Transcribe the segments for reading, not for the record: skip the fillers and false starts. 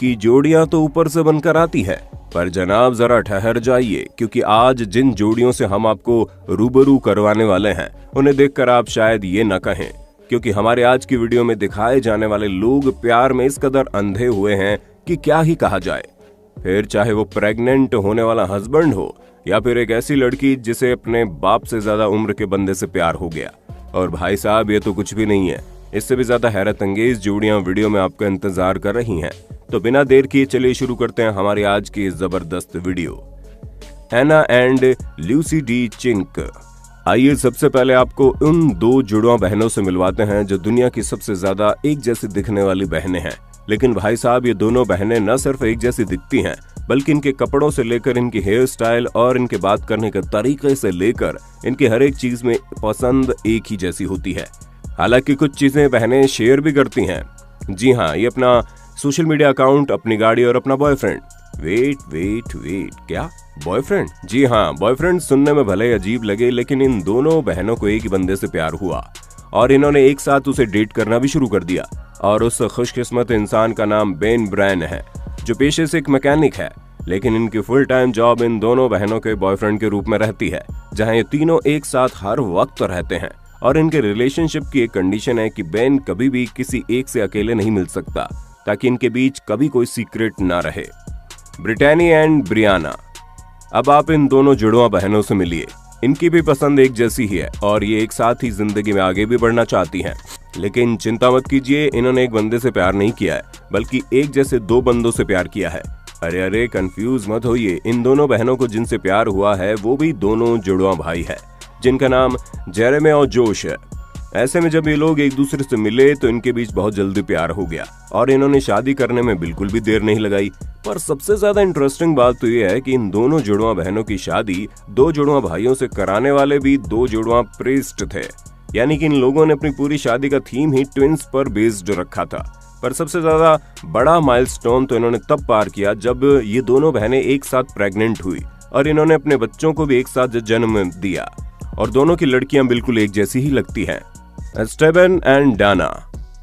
कि जोड़ियां तो ऊपर से बनकर आती है, पर जनाब जरा ठहर जाइए, क्योंकि आज जिन जोड़ियों से हम आपको रूबरू करवाने वाले हैं उन्हें देखकर आप शायद ये न कहें, क्योंकि हमारे आज की वीडियो में दिखाए जाने वाले लोग प्यार में इस कदर अंधे हुए हैं कि क्या ही कहा जाए। फिर चाहे वो प्रेग्नेंट होने वाला हस्बैंड हो या फिर एक ऐसी लड़की जिसे अपने बाप से ज्यादा उम्र के बंदे से प्यार हो गया। और भाई साहब, ये तो कुछ भी नहीं है, इससे भी ज्यादा हैरत अंगेज जोड़ियां वीडियो में आपका इंतजार कर रही हैं। तो बिना देर किए चलिए शुरू करते हैं हमारी आज की जबरदस्त वीडियो। एना एंड ल्यूसी डी चिंक। आइए सबसे पहले आपको उन दो जुड़वा बहनों से मिलवाते हैं जो दुनिया की सबसे ज्यादा एक जैसी दिखने वाली बहनें हैं। लेकिन भाई साहब, ये दोनों बहनें न सिर्फ एक जैसी दिखती हैं, बल्कि इनके कपड़ों से लेकर इनकी हेयर स्टाइल और इनके बात करने के तरीके से लेकर इनकी हर एक चीज में पसंद एक ही जैसी होती है। हालांकि कुछ चीजें बहनें शेयर भी करती हैं। जी हाँ, ये अपना सोशल मीडिया अकाउंट, अपनी गाड़ी और अपना बॉयफ्रेंड। वेट, क्या बॉयफ्रेंड? जी हाँ, बॉयफ्रेंड सुनने में भले अजीब लगे, लेकिन इन दोनों बहनों को एक ही बंदे से प्यार हुआ और इन्होंने एक साथ उसे डेट करना भी शुरू कर दिया। और उस खुशकिस्मत इंसान का नाम बेन ब्रायन है, जो पेशे से एक मैकेनिक है। लेकिन इनकी फुल टाइम जॉब इन दोनों बहनों के बॉयफ्रेंड के रूप में रहती है, जहां ये तीनों एक साथ हर वक्त रहते हैं। और इनके रिलेशनशिप की एक कंडीशन है कि बेन कभी भी किसी एक से अकेले नहीं मिल सकता, ताकि इनके बीच कभी कोई सीक्रेट ना रहे। Brittany and Briana. अब आप इन दोनों जुड़वा बहनों से मिलिए। इनकी भी पसंद एक जैसी ही है और ये एक साथ ही जिंदगी में आगे भी बढ़ना चाहती हैं। लेकिन चिंता मत कीजिए, इन्होंने एक बंदे से प्यार नहीं किया है, बल्कि एक जैसे दो बंदों से प्यार किया है। अरे कंफ्यूज मत होइए, इन दोनों बहनों को जिनसे प्यार हुआ है वो भी दोनों जुड़वा भाई है, जिनका नाम जेरेमी और जोश है। ऐसे में जब ये लोग एक दूसरे से मिले तो इनके बीच बहुत जल्दी प्यार हो गया और इन्होंने शादी करने में बिल्कुल भी देर नहीं लगाई। पर सबसे ज्यादा इंटरेस्टिंग बात तो ये है कि इन दोनों जुड़वा बहनों की शादी दो जुड़वा भाइयों से कराने वाले भी दो जुड़वा प्रीस्ट थे। यानी कि इन लोगों ने अपनी पूरी शादी का थीम ही ट्विंस पर बेस्ड रखा था। पर सबसे ज्यादा बड़ा माइलस्टोन तो इन्होंने तब पार किया जब ये दोनों बहनें एक साथ प्रेग्नेंट हुई और इन्होंने अपने बच्चों को भी एक साथ जन्म दिया। और दोनों की लड़कियां बिल्कुल एक जैसी ही लगती हैं। स्टेबन एंड डाना।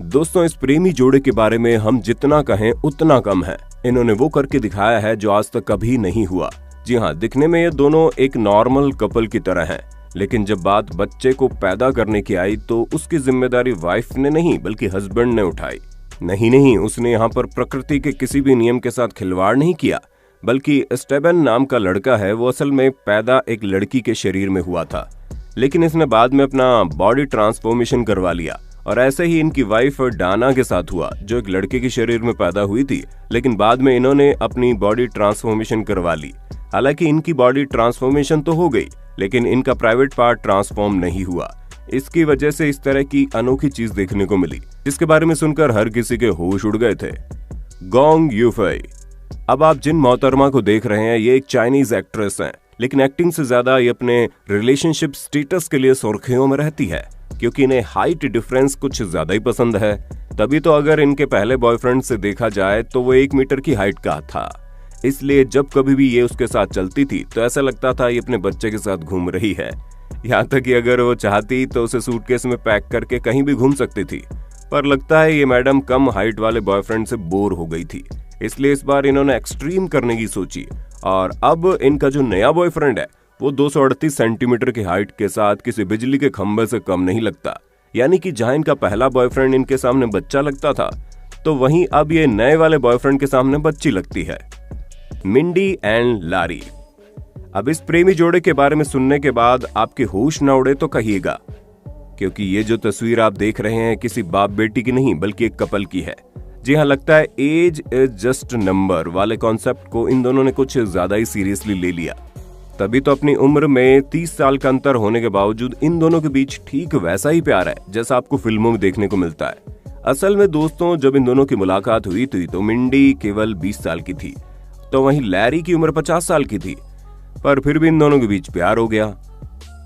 दोस्तों, इस प्रेमी जोड़े के बारे में हम जितना कहें उतना कम है। इन्होंने वो करके दिखाया है जो आज तक कभी नहीं हुआ। जी हाँ, दिखने में ये दोनों एक नॉर्मल कपल की तरह हैं, लेकिन जब बात बच्चे को पैदा करने की आई तो उसकी जिम्मेदारी वाइफ ने नहीं बल्कि हस्बैंड ने उठाई। नहीं, उसने यहाँ पर प्रकृति के किसी भी नियम के साथ खिलवाड़ नहीं किया, बल्कि स्टेबन नाम का लड़का है, वो असल में पैदा एक लड़की के शरीर में हुआ था, लेकिन इसने बाद में अपना बॉडी ट्रांसफॉर्मेशन करवा लिया। और ऐसे ही इनकी वाइफ डाना के साथ हुआ, जो एक लड़के के शरीर में पैदा हुई थी, लेकिन बाद में इन्होंने अपनी बॉडी ट्रांसफॉर्मेशन करवा ली। हालांकि इनकी बॉडी ट्रांसफॉर्मेशन तो हो गई, लेकिन इनका प्राइवेट पार्ट ट्रांसफॉर्म नहीं हुआ। इसकी वजह से इस तरह की अनोखी चीज देखने को मिली, जिसके बारे में सुनकर हर किसी के होश उड़ गए थे। Gong Yufei. अब आप जिन मोहतरमा को देख रहे हैं, ये एक चाइनीज एक्ट्रेस हैं, लेकिन एक्टिंग से ज्यादा ये अपने रिलेशनशिप स्टेटस के लिए सुर्खियों में रहती है, क्योंकि इन्हें हाइट डिफरेंस कुछ ज्यादा ही पसंद है। तभी तो अगर इनके पहले बॉयफ्रेंड से देखा जाए तो वो 1 मीटर की हाइट का था। इसलिए जब कभी भी ये उसके साथ चलती थी तो ऐसा लगता था ये अपने बच्चे के साथ घूम रही है। यहाँ तक कि अगर वो चाहती तो उसे सूटकेस में पैक करके कहीं भी घूम सकती थी। पर लगता है ये मैडम कम हाइट वाले बॉयफ्रेंड से बोर हो गई थी, इसलिए इस बार इन्होंने एक्सट्रीम करने की सोची। और अब इनका जो नया बॉयफ्रेंड है वो 238 सेंटीमीटर की हाइट के साथ किसी बिजली के खंभे से कम नहीं लगता। यानी कि जहां इनका पहला बॉयफ्रेंड इनके सामने बच्चा लगता था, तो वहीं अब ये नए वाले बॉयफ्रेंड के सामने बच्ची लगती है। मिंडी एंड लारी। अब इस प्रेमी जोड़े के बारे में सुनने के बाद आपके होश न उड़े तो कहिएगा, क्योंकि ये जो तस्वीर आप देख रहे हैं किसी बाप बेटी की नहीं बल्कि एक कपल की है। जी हाँ, लगता है एज इज जस्ट नंबर वाले कॉन्सेप्ट को इन दोनों ने कुछ ज्यादा ही सीरियसली ले लिया। तभी तो अपनी उम्र में 30 साल का अंतर होने के बावजूद इन दोनों के बीच ठीक वैसा ही प्यार है जैसा आपको फिल्मों में देखने को मिलता है। असल में दोस्तों, जब इन दोनों की मुलाकात हुई थी तो मिंडी केवल 20 साल की थी, तो वहीं लैरी की उम्र 50 साल की थी। पर फिर भी इन दोनों के बीच प्यार हो गया।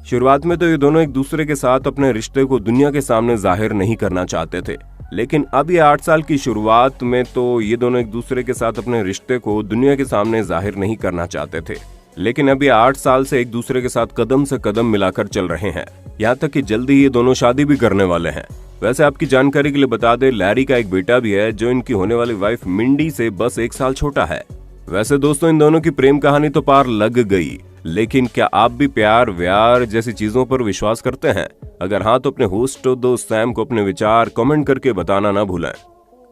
शुरुआत में तो ये दोनों एक दूसरे के साथ अपने रिश्ते को दुनिया के सामने जाहिर नहीं करना चाहते थे, लेकिन अब ये 8 साल की शुरुआत में तो ये दोनों एक दूसरे के साथ अपने रिश्ते को दुनिया के सामने जाहिर नहीं करना चाहते थे, लेकिन अब ये 8 साल से एक दूसरे के साथ कदम से कदम मिलाकर चल रहे हैं। यहाँ तक कि जल्दी ये दोनों शादी भी करने वाले हैं। वैसे आपकी जानकारी के लिए बता दें, लैरी का एक बेटा भी है जो इनकी होने वाली वाइफ मिंडी से बस 1 साल छोटा है। वैसे दोस्तों, इन दोनों की प्रेम कहानी तो पार लग गई, लेकिन क्या आप भी प्यार व्यार जैसी चीजों पर विश्वास करते हैं? अगर हाँ तो अपने होस्ट और दोस्त सैम को अपने विचार कमेंट करके बताना ना भूलें।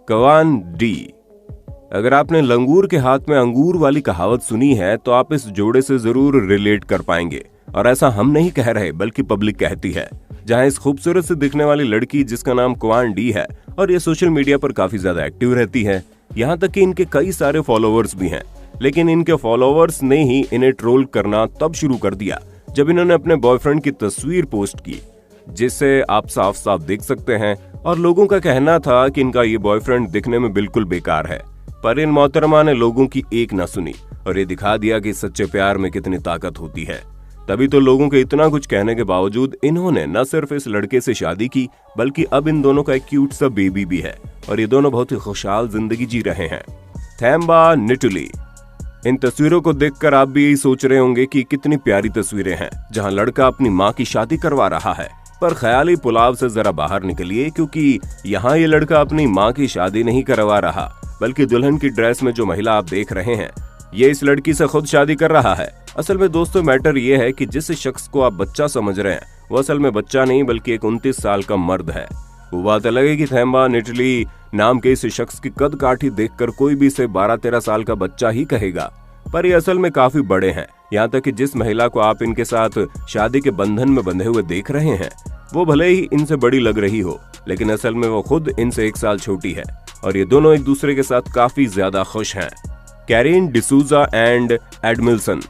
कवान डी, अगर आपने लंगूर के हाथ में अंगूर वाली कहावत सुनी है तो आप इस जोड़े से जरूर रिलेट कर पाएंगे। और ऐसा हम नहीं कह रहे बल्कि पब्लिक कहती है, जहां इस खूबसूरत से दिखने वाली लड़की जिसका नाम कवान डी है और ये सोशल मीडिया पर काफी ज्यादा एक्टिव रहती है। यहाँ तक कि इनके कई सारे फॉलोअर्स भी हैं, लेकिन इनके फॉलोअर्स ने ही इन्हें ट्रोल करना तब शुरू कर दिया जब इन्होंने अपने बॉयफ्रेंड की तस्वीर पोस्ट की, जिससे आप साफ साफ देख सकते हैं। और लोगों का कहना था कि इनका ये बॉयफ्रेंड दिखने में बिल्कुल बेकार है, पर इन मोहतरमा ने लोगों की एक ना सुनी और ये दिखा दिया कि सच्चे प्यार में कितनी ताकत होती है। तभी तो लोगों के इतना कुछ कहने के बावजूद इन्होंने न सिर्फ इस लड़के से शादी की, बल्कि अब इन दोनों का एक क्यूट सा बेबी भी है और ये दोनों बहुत ही खुशहाल जिंदगी जी रहे हैं। थैम्बा निटुली, इन तस्वीरों को देखकर आप भी यही सोच रहे होंगे कि कितनी प्यारी तस्वीरें हैं, जहां लड़का अपनी माँ की शादी करवा रहा है। पर ख्याली पुलाव से जरा बाहर निकलिए, क्योंकि यहाँ ये लड़का अपनी माँ की शादी नहीं करवा रहा, बल्कि दुल्हन की ड्रेस में जो महिला आप देख रहे हैं, ये इस लड़की से खुद शादी कर रहा है। असल में दोस्तों, मैटर ये है कि जिस शख्स को आप बच्चा समझ रहे हैं वो असल में बच्चा नहीं बल्कि एक 29 साल का मर्द है। वो बात अलग है कि थैम्बा निटली नाम के इस शख्स की कद काठी देखकर कोई भी इसे 12-13 साल का बच्चा ही कहेगा, पर ये असल में काफी बड़े हैं। यहाँ तक कि जिस महिला को आप इनके साथ शादी के बंधन में बंधे हुए देख रहे हैं, वो भले ही इनसे बड़ी लग रही हो, लेकिन असल में वो खुद इनसे 1 साल छोटी है और ये दोनों एक दूसरे के साथ काफी ज्यादा खुश हैं। कैरिन डिसूजा एंड एडमिल्सन,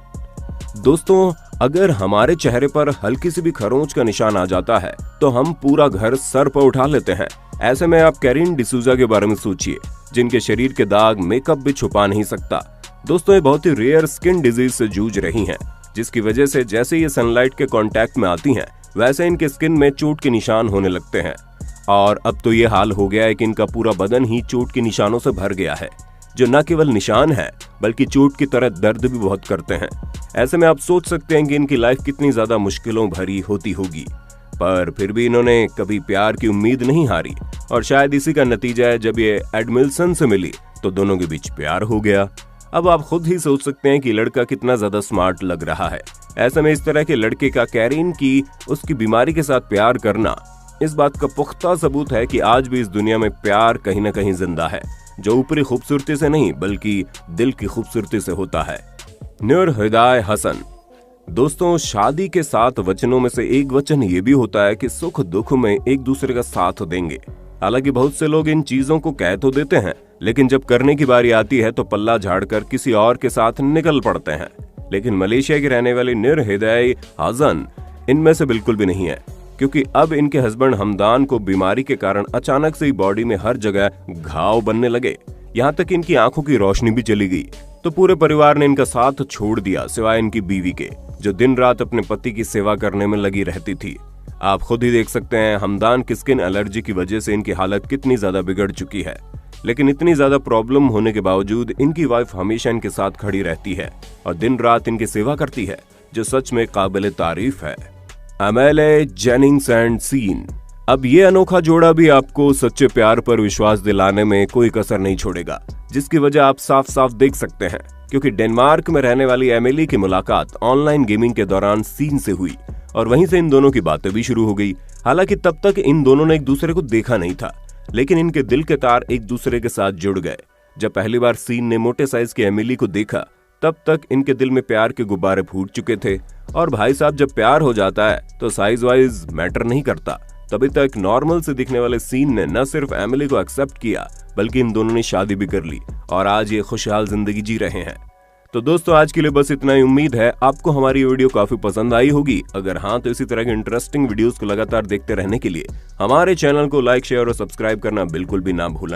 दोस्तों, अगर हमारे चेहरे पर हल्की सी भी खरोंच का निशान आ जाता है तो हम पूरा घर सर पर उठा लेते हैं। ऐसे में आप कैरिन डिसूजा के बारे में सोचिए, जिनके शरीर के दाग मेकअप भी छुपा नहीं सकता। दोस्तों, ये बहुत ही रेयर स्किन डिजीज से जूझ रही हैं, जिसकी वजह से जैसे ये सनलाइट के कांटेक्ट में आती हैं, वैसे इनके स्किन में चोट के निशान होने लगते हैं। और अब तो ये हाल हो गया है कि इनका पूरा बदन ही चोट के निशानों से भर गया है, जो न केवल निशान है बल्कि चोट की तरह दर्द भी बहुत करते हैं। ऐसे में आप सोच सकते हैं कि इनकी लाइफ कितनी ज्यादा मुश्किलों भरी होती होगी, पर फिर भी इन्होंने कभी प्यार की उम्मीद नहीं हारी और शायद इसी का नतीजा है, जब ये एडमिल्सन से मिली तो दोनों के बीच प्यार हो गया। अब आप खुद ही सोच सकते हैं कि लड़का कितना ज्यादा स्मार्ट लग रहा है। ऐसे में इस तरह के लड़के का कैरिन की उसकी बीमारी के साथ प्यार करना इस बात का पुख्ता सबूत है कि आज भी इस दुनिया में प्यार कहीं न कहीं जिंदा है, जो ऊपरी खूबसूरती से नहीं बल्कि दिल की खूबसूरती से होता है। नूर हिदाय हसन, दोस्तों, शादी के 7 वचनों में से एक वचन ये भी होता है कि सुख दुख में एक दूसरे का साथ देंगे। हालांकि बहुत से लोग इन चीजों को कह तो देते हैं, लेकिन जब करने की बारी आती है तो पल्ला झाड़कर किसी और के साथ निकल पड़ते हैं। लेकिन मलेशिया की रहने वाली नूर हिदाय हसन इनमें से बिल्कुल भी नहीं है, क्योंकि अब इनके हस्बैंड हमदान को बीमारी के कारण अचानक से ही बॉडी में हर जगह घाव बनने लगे, यहाँ तक इनकी आंखों की रोशनी भी चली गई। तो पूरे परिवार ने इनका साथ छोड़ दिया, सिवाय इनकी बीवी के, जो दिन रात अपने पति की सेवा करने में लगी रहती थी। आप खुद ही देख सकते हैं हमदान की स्किन एलर्जी की वजह से इनकी हालत कितनी ज्यादा बिगड़ चुकी है, लेकिन इतनी ज्यादा प्रॉब्लम होने के बावजूद इनकी वाइफ हमेशा इनके साथ खड़ी रहती है और दिन रात इनकी सेवा करती है, जो सच में काबिल तारीफ है। अमेले जेनिंग्स एंड सीन, अब ये अनोखा जोड़ा भी आपको सच्चे प्यार पर विश्वास दिलाने में कोई कसर नहीं छोड़ेगा, जिसकी वजह आप साफ साफ देख सकते हैं, क्योंकि डेनमार्क में रहने वाली एमिली की मुलाकात ऑनलाइन गेमिंग के दौरान सीन से हुई और वहीं से इन दोनों की बातें भी शुरू हो गई। हालांकि तब तक इन दोनों ने एक दूसरे को देखा नहीं था, लेकिन इनके दिल के तार एक दूसरे के साथ जुड़ गए। जब पहली बार सीन ने मोटे साइज की एमिली को देखा, तब तक इनके दिल में प्यार के गुब्बारे फूट चुके थे। और भाई साहब, जब प्यार हो जाता है तो साइज वाइज मैटर नहीं करता। तभी तक नॉर्मल से दिखने वाले सीन ने न सिर्फ एमिली को एक्सेप्ट किया, बल्कि इन दोनों ने शादी भी कर ली और आज ये खुशहाल जिंदगी जी रहे हैं। तो दोस्तों, आज के लिए बस इतना ही। उम्मीद है आपको हमारी वीडियो काफी पसंद आई होगी। अगर हाँ, तो इसी तरह के इंटरेस्टिंग वीडियोस को लगातार देखते रहने के लिए हमारे चैनल को लाइक, शेयर और सब्सक्राइब करना बिल्कुल भी ना भूलें।